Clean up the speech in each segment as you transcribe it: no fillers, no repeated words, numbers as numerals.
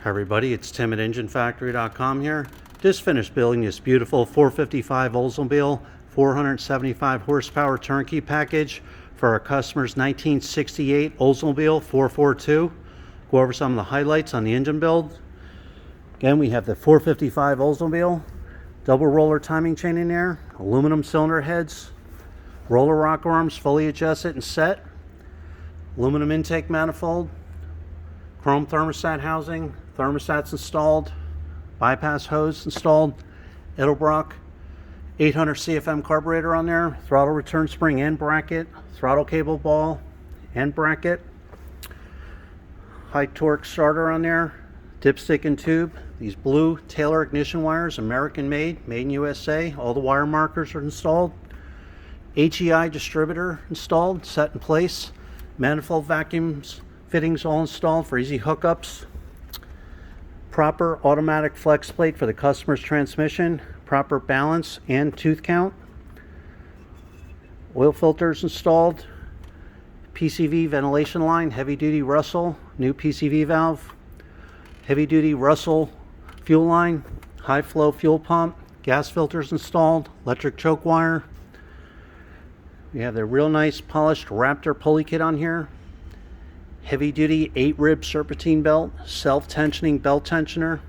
Hi everybody, it's Tim at EngineFactory.com here. Just finished building this beautiful 455 Oldsmobile 475 horsepower turnkey package for our customer's 1968 Oldsmobile 442. Go over some of the highlights on the engine build. Again, we have the 455 Oldsmobile, double roller timing chain in there, aluminum cylinder heads, roller rocker arms fully adjusted and set, aluminum intake manifold, chrome thermostat housing, thermostats installed, bypass hose installed, Edelbrock 800 CFM carburetor on there, throttle return spring and bracket, throttle cable ball and bracket, high torque starter on there, dipstick and tube, these blue Taylor ignition wires, American made in USA, all the wire markers are installed, HEI distributor installed, set in place, manifold vacuums fittings all installed for easy hookups, proper automatic flex plate for the customer's transmission, proper balance and tooth count, oil filters installed, PCV ventilation line, heavy duty Russell, new PCV valve, heavy duty Russell fuel line, high flow fuel pump, gas filters installed, electric choke wire. We have the real nice polished Raptor pulley kit on here. Heavy duty 8-rib serpentine belt, self-tensioning belt tensioner,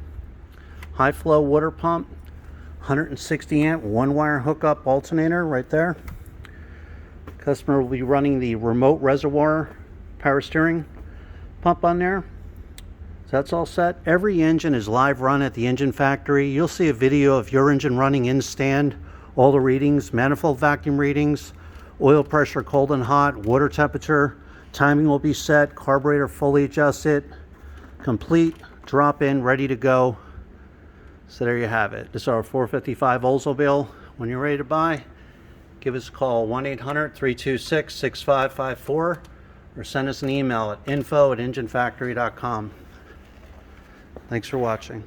high flow water pump, 160 amp one wire hookup alternator right there. Customer will be running the remote reservoir power steering pump on there. So that's all set. Every engine is live run at the engine factory. You'll see a video of your engine running in stand, all the readings, manifold vacuum readings, oil pressure cold and hot, water temperature, timing will be set, carburetor fully adjusted, complete, drop in, ready to go. So there you have it. This is our 455 Oldsmobile. When you're ready to buy, give us a call, 1-800-326-6554, or send us an email at info@enginefactory.com. Thanks for watching.